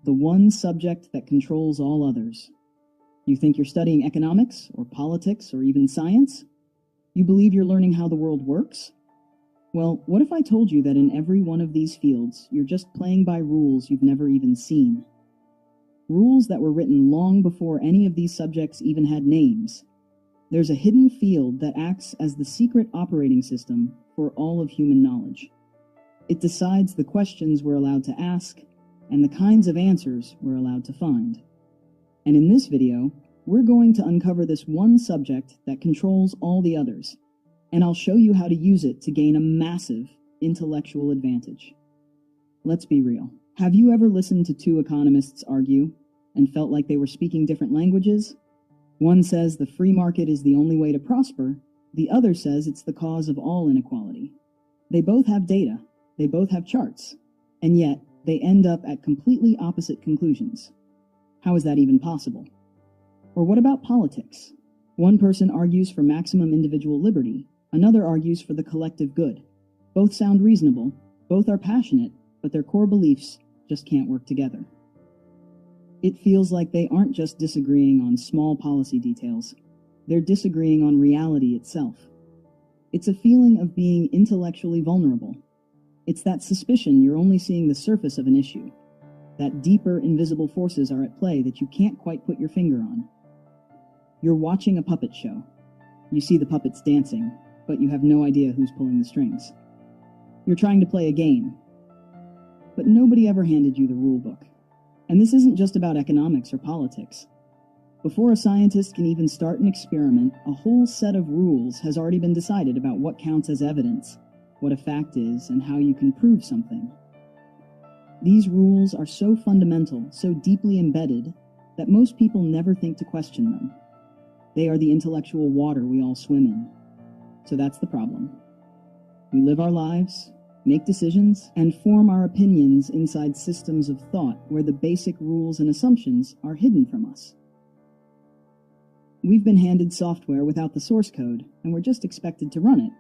the one subject that controls all others. You think you're studying economics or politics or even science? You believe you're learning how the world works? Well, what if I told you that in every one of these fields, you're just playing by rules you've never even seen? Rules that were written long before any of these subjects even had names. There's a hidden field that acts as the secret operating system for all of human knowledge. It decides the questions we're allowed to ask and the kinds of answers we're allowed to find. And in this video, we're going to uncover this one subject that controls all the others, and I'll show you how to use it to gain a massive intellectual advantage. Let's be real. Have you ever listened to two economists argue and felt like they were speaking different languages? One says the free market is the only way to prosper, the other says it's the cause of all inequality. They both have data, they both have charts, and yet they end up at completely opposite conclusions. How is that even possible? Or what about politics? One person argues for maximum individual liberty, another argues for the collective good. Both sound reasonable, both are passionate, but their core beliefs just can't work together. It feels like they aren't just disagreeing on small policy details, they're disagreeing on reality itself. It's a feeling of being intellectually vulnerable. It's that suspicion you're only seeing the surface of an issue, that deeper invisible forces are at play that you can't quite put your finger on. You're watching a puppet show. You see the puppets dancing, but you have no idea who's pulling the strings. You're trying to play a game, but nobody ever handed you the rule book. And this isn't just about economics or politics. Before a scientist can even start an experiment, a whole set of rules has already been decided about what counts as evidence, what a fact is, and how you can prove something. These rules are so fundamental, so deeply embedded, that most people never think to question them. They are the intellectual water we all swim in. So that's the problem. We live our lives, make decisions, and form our opinions inside systems of thought where the basic rules and assumptions are hidden from us. We've been handed software without the source code, and we're just expected to run it.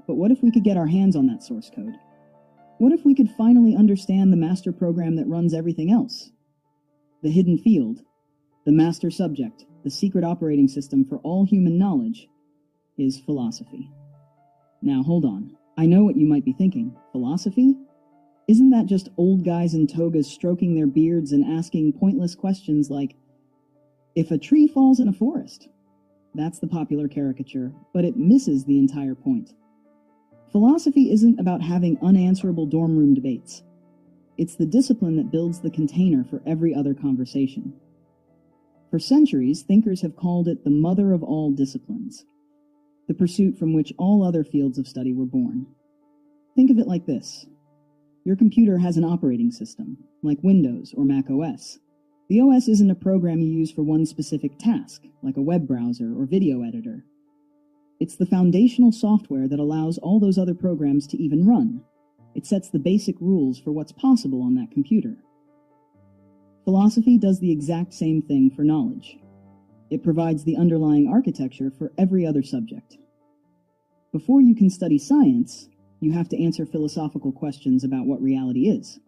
But what if we could get our hands on that source code? What if we could finally understand the master program that runs everything else? The hidden field, the master subject, the secret operating system for all human knowledge, is philosophy. Now hold on. I know what you might be thinking. Philosophy? Isn't that just old guys in togas stroking their beards and asking pointless questions like, if a tree falls in a forest? That's the popular caricature, but it misses the entire point. Philosophy isn't about having unanswerable dorm room debates. It's the discipline that builds the container for every other conversation. For centuries, thinkers have called it the mother of all disciplines, the pursuit from which all other fields of study were born. Think of it like this. Your computer has an operating system, like Windows or Mac OS. The OS isn't a program you use for one specific task, like a web browser or video editor. It's the foundational software that allows all those other programs to even run. It sets the basic rules for what's possible on that computer. Philosophy does the exact same thing for knowledge. It provides the underlying architecture for every other subject. Before you can study science, you have to answer philosophical questions about what reality is.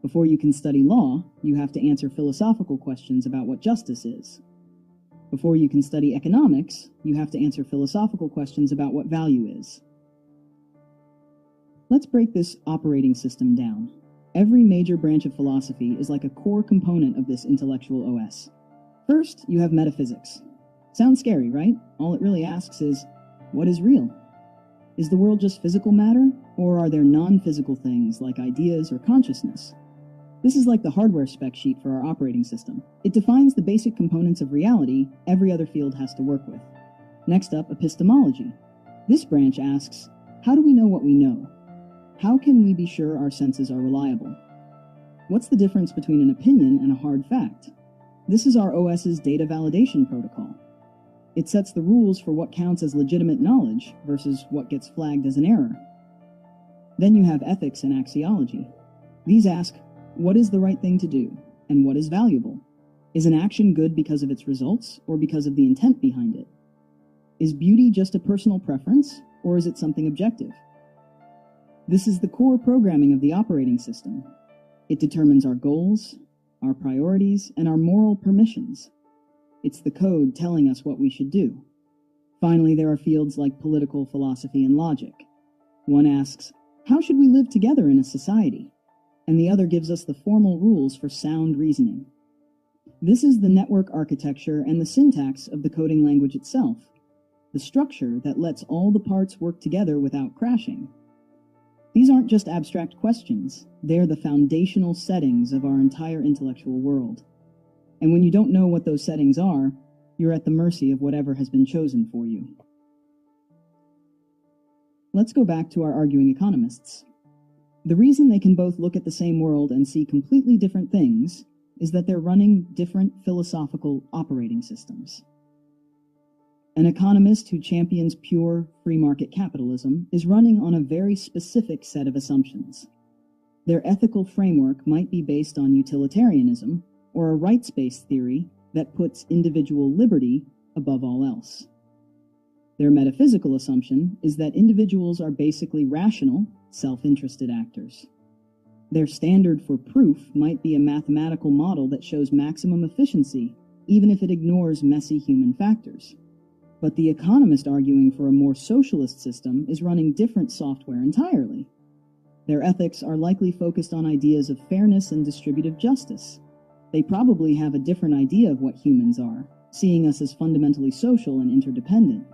Before you can study law, you have to answer philosophical questions about what justice is. Before you can study economics, you have to answer philosophical questions about what value is. Let's break this operating system down. Every major branch of philosophy is like a core component of this intellectual OS. First, you have metaphysics. Sounds scary, right? All it really asks is, what is real? Is the world just physical matter, or are there non-physical things like ideas or consciousness? This is like the hardware spec sheet for our operating system. It defines the basic components of reality every other field has to work with. Next up, epistemology. This branch asks, how do we know what we know? How can we be sure our senses are reliable? What's the difference between an opinion and a hard fact? This is our OS's data validation protocol. It sets the rules for what counts as legitimate knowledge versus what gets flagged as an error. Then you have ethics and axiology. These ask, what is the right thing to do, and what is valuable? Is an action good because of its results, or because of the intent behind it? Is beauty just a personal preference, or is it something objective? This is the core programming of the operating system. It determines our goals, our priorities, and our moral permissions. It's the code telling us what we should do. Finally, there are fields like political philosophy and logic. One asks, how should we live together in a society? And the other gives us the formal rules for sound reasoning. This is the network architecture and the syntax of the coding language itself, the structure that lets all the parts work together without crashing. These aren't just abstract questions, they're the foundational settings of our entire intellectual world. And when you don't know what those settings are, you're at the mercy of whatever has been chosen for you. Let's go back to our arguing economists. The reason they can both look at the same world and see completely different things is that they're running different philosophical operating systems. An economist who champions pure free market capitalism is running on a very specific set of assumptions. Their ethical framework might be based on utilitarianism or a rights-based theory that puts individual liberty above all else. Their metaphysical assumption is that individuals are basically rational, self-interested actors. Their standard for proof might be a mathematical model that shows maximum efficiency, even if it ignores messy human factors. But the economist arguing for a more socialist system is running different software entirely. Their ethics are likely focused on ideas of fairness and distributive justice. They probably have a different idea of what humans are, seeing us as fundamentally social and interdependent.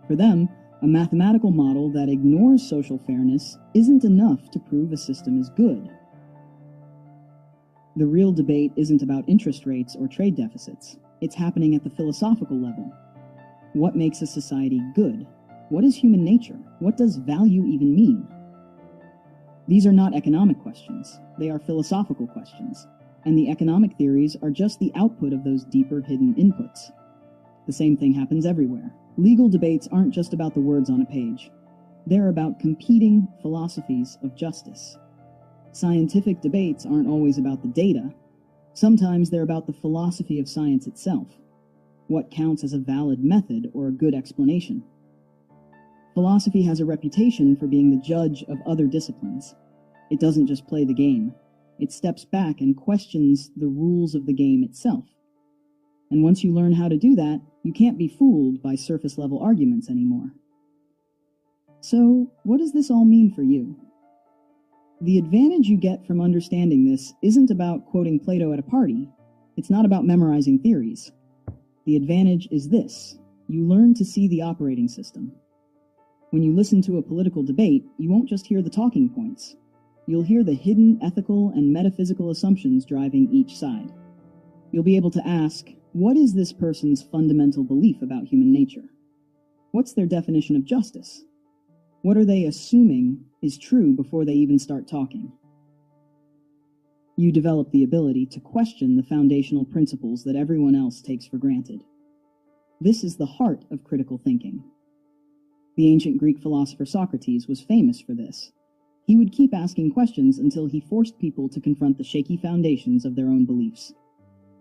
For them, a mathematical model that ignores social fairness isn't enough to prove a system is good. The real debate isn't about interest rates or trade deficits. It's happening at the philosophical level. What makes a society good? What is human nature? What does value even mean? These are not economic questions. They are philosophical questions, and the economic theories are just the output of those deeper hidden inputs. The same thing happens everywhere. Legal debates aren't just about the words on a page. They're about competing philosophies of justice. Scientific debates aren't always about the data. Sometimes they're about the philosophy of science itself. What counts as a valid method or a good explanation? Philosophy has a reputation for being the judge of other disciplines. It doesn't just play the game. It steps back and questions the rules of the game itself. And once you learn how to do that, you can't be fooled by surface-level arguments anymore. So, what does this all mean for you? The advantage you get from understanding this isn't about quoting Plato at a party. It's not about memorizing theories. The advantage is this: you learn to see the operating system. When you listen to a political debate, you won't just hear the talking points. You'll hear the hidden ethical and metaphysical assumptions driving each side. You'll be able to ask, what is this person's fundamental belief about human nature? What's their definition of justice? What are they assuming is true before they even start talking? You develop the ability to question the foundational principles that everyone else takes for granted. This is the heart of critical thinking. The ancient Greek philosopher Socrates was famous for this. He would keep asking questions until he forced people to confront the shaky foundations of their own beliefs.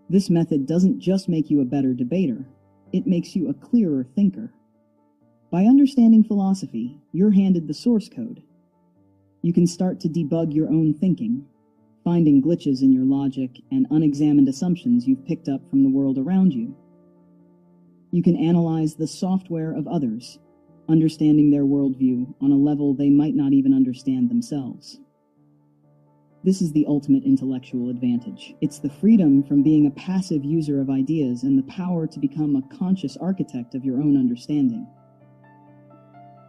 This method doesn't just make you a better debater, it makes you a clearer thinker. By understanding philosophy, you're handed the source code. You can start to debug your own thinking, finding glitches in your logic and unexamined assumptions you've picked up from the world around you. You can analyze the software of others, understanding their worldview on a level they might not even understand themselves. This is the ultimate intellectual advantage. It's the freedom from being a passive user of ideas and the power to become a conscious architect of your own understanding.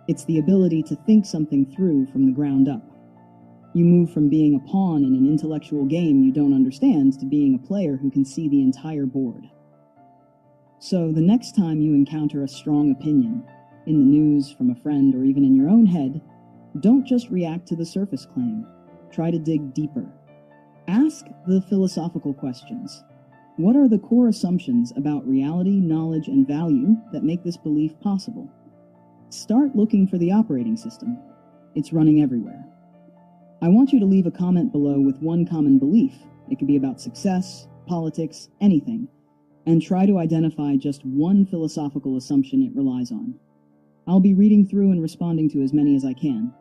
It's the ability to think something through from the ground up. You move from being a pawn in an intellectual game you don't understand to being a player who can see the entire board. So the next time you encounter a strong opinion, in the news, from a friend, or even in your own head, don't just react to the surface claim. Try to dig deeper. Ask the philosophical questions. What are the core assumptions about reality, knowledge, and value that make this belief possible? Start looking for the operating system. It's running everywhere. I want you to leave a comment below with one common belief. It could be about success, politics, anything, and try to identify just one philosophical assumption it relies on. I'll be reading through and responding to as many as I can.